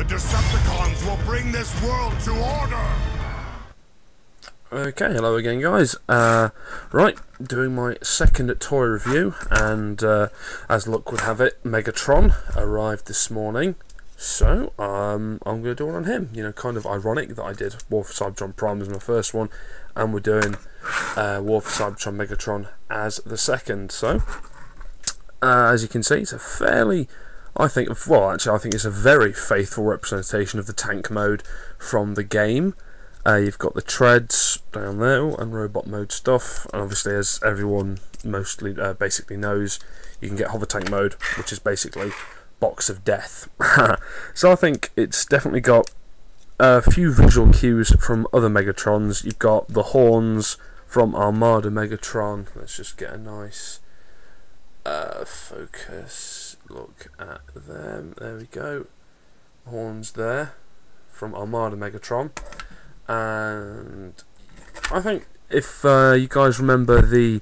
The Decepticons will bring this world to order! Okay, hello again guys. Right, doing my second toy review, and as luck would have it, Megatron arrived this morning. So, I'm going to do one on him. You know, kind of ironic that I did War for Cybertron Prime as my first one, and we're doing War for Cybertron Megatron as the second. So, as you can see, it's a fairly, I think it's a very faithful representation of the tank mode from the game. You've got the treads down there and robot mode stuff, and obviously, as everyone basically knows, you can get hover tank mode, which is basically box of death. So I think it's definitely got a few visual cues from other Megatrons. You've got the horns from Armada Megatron. Let's just get a nice focus look at them. There we go. Horns there from Armada Megatron. And I think if you guys remember the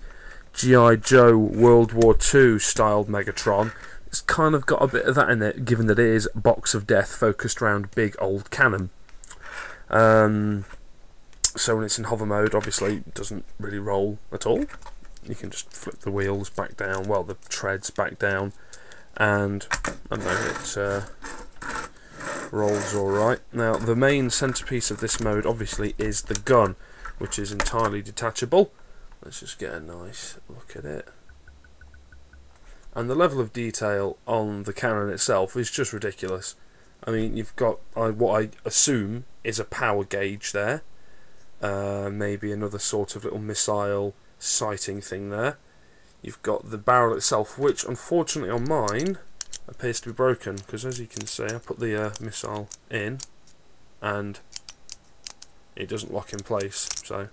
G.I. Joe World War II styled Megatron, it's kind of got a bit of that in it, given that it is box of death focused around big old cannon. So when it's in hover mode, obviously it doesn't really roll at all. You can just flip the wheels back down, well, the treads back down, and I don't know, it rolls alright. Now, the main centerpiece of this mode obviously is the gun, which is entirely detachable. Let's just get a nice look at it. And the level of detail on the cannon itself is just ridiculous. I mean, you've got what I assume is a power gauge there. Maybe another sort of little missile sighting thing there. You've got the barrel itself, which unfortunately on mine appears to be broken, because as you can see, I put the missile in and it doesn't lock in place, so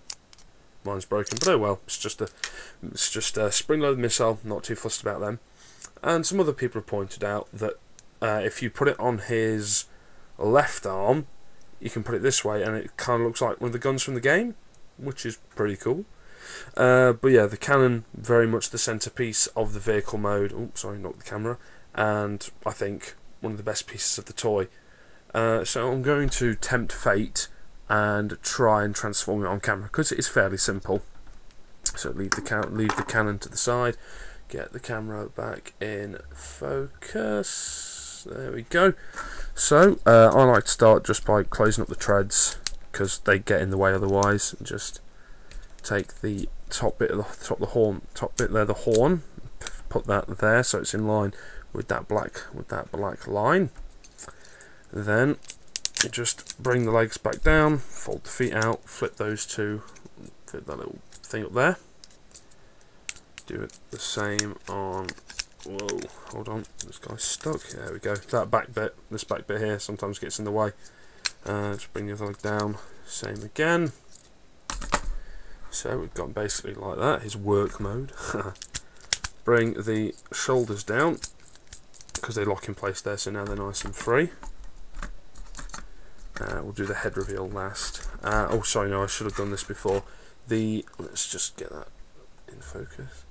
mine's broken. But oh well, it's just a spring-loaded missile, not too fussed about them. And some other people have pointed out that if you put it on his left arm, you can put it this way and it kind of looks like one of the guns from the game, which is pretty cool. But yeah, the cannon, very much the centerpiece of the vehicle mode. Oh, sorry, knocked the camera. And I think one of the best pieces of the toy. So I'm going to tempt fate and try and transform it on camera, because it is fairly simple. So leave the cannon to the side, get the camera back in focus. There we go. So I like to start just by closing up the treads, because they get in the way otherwise. And just take the top bit there, the horn, put that there so it's in line with that black line. Then you just bring the legs back down, fold the feet out, flip those two, flip that little thing up there. Do it the same on, whoa, hold on, this guy's stuck. There we go. That back bit, this back bit here sometimes gets in the way. Just bring the other leg down, same again. So we've got basically like that, his work mode. Bring the shoulders down, because they lock in place there, so now they're nice and free. We'll do the head reveal last. Oh, sorry, no, I should have done this before. Let's just get that in focus.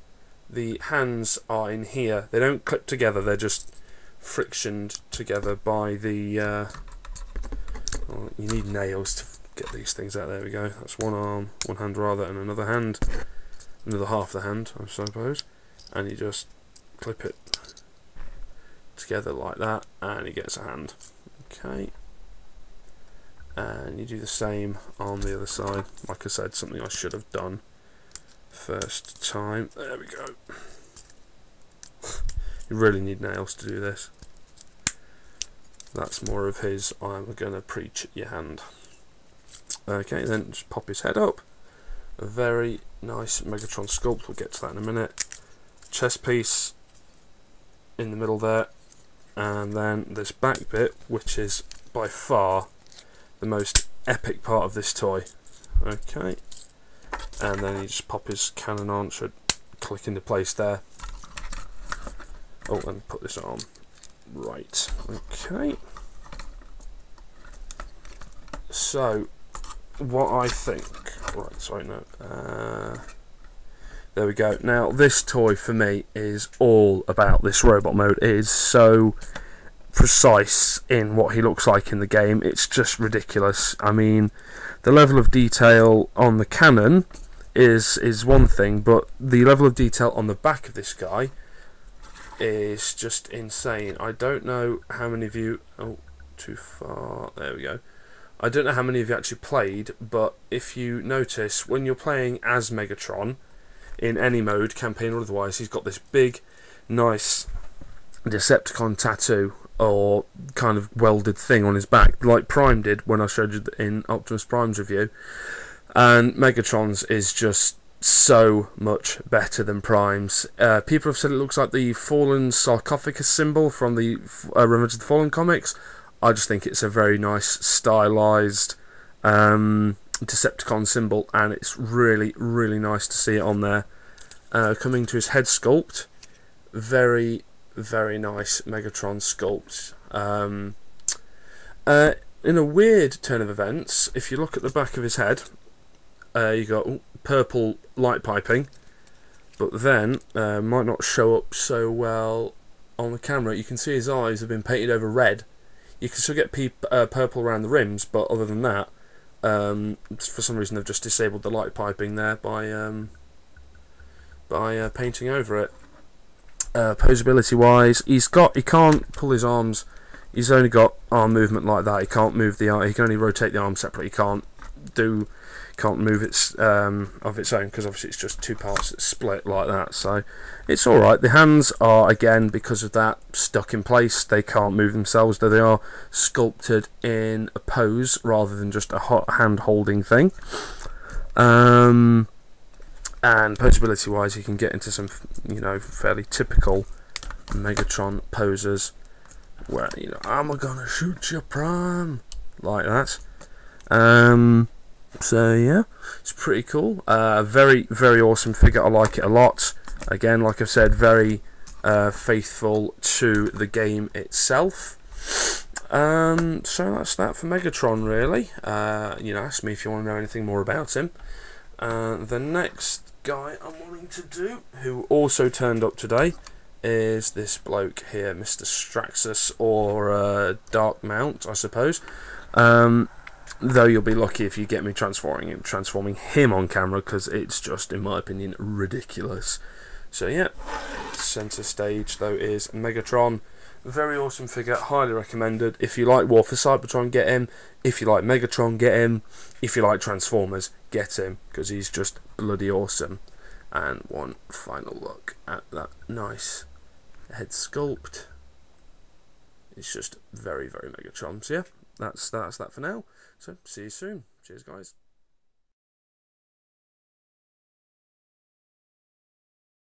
The hands are in here. They don't clip together, they're just frictioned together by the... well, you need nails to get these things out. There we go. That's one arm, one hand rather, and another hand. Another half the hand, I suppose. And you just clip it together like that, and he gets a hand. Okay. And you do the same on the other side. Like I said, something I should have done first time. There we go. You really need nails to do this. That's more of his I'm gonna preach at your hand. Okay, then just pop his head up. A very nice Megatron sculpt, we'll get to that in a minute. Chest piece in the middle there, and then this back bit, which is by far the most epic part of this toy. Okay, and then you just pop his cannon on, should click into place there. Oh, and put this on. Right, okay. So, what I think, right, sorry, no, there we go. Now, this toy for me is all about this robot mode. It is so precise in what he looks like in the game. It's just ridiculous. I mean, the level of detail on the cannon is one thing, but the level of detail on the back of this guy is just insane. I don't know how many of you... Oh, too far. There we go. I don't know how many of you actually played, but if you notice, when you're playing as Megatron, in any mode, campaign or otherwise, he's got this big, nice Decepticon tattoo, or kind of welded thing on his back, like Prime did when I showed you in Optimus Prime's review. And Megatron's is just so much better than Prime's. People have said it looks like the fallen sarcophagus symbol from the Revenge of the Fallen comics. I just think it's a very nice stylized Decepticon symbol, and it's really, really nice to see it on there. Coming to his head sculpt, very, very nice Megatron sculpt. In a weird turn of events, if you look at the back of his head, you got purple light piping, but then might not show up so well on the camera. You can see his eyes have been painted over red. You can still get purple around the rims, but other than that, for some reason they've just disabled the light piping there by painting over it. Posability wise, he can't pull his arms. He's only got arm movement like that. He can't move the arm. He can only rotate the arm separately. He can't move it of its own, because obviously it's just two parts that split like that. So it's all right. The hands are, again, because of that, stuck in place. They can't move themselves, though they are sculpted in a pose rather than just a hand holding thing. And posability wise, you can get into some, fairly typical Megatron poses where, I'm gonna shoot you, Prime, like that. So yeah, it's pretty cool. Very, very awesome figure. I like it a lot. Again, like I've said, very faithful to the game itself. So that's that for Megatron, really. Ask me if you want to know anything more about him. The next guy I'm wanting to do, who also turned up today, is this bloke here, Mr. Straxus, or Dark Mount, I suppose. Though you'll be lucky if you get me transforming him on camera, because it's just, in my opinion, ridiculous. So yeah, centre stage though is Megatron. Very awesome figure, highly recommended. If you like War for Cybertron, get him. If you like Megatron, get him. If you like Transformers, get him, because he's just bloody awesome. And one final look at that nice head sculpt. It's just very, very Megatron. So yeah, that's that for now. So see you soon. Cheers, guys.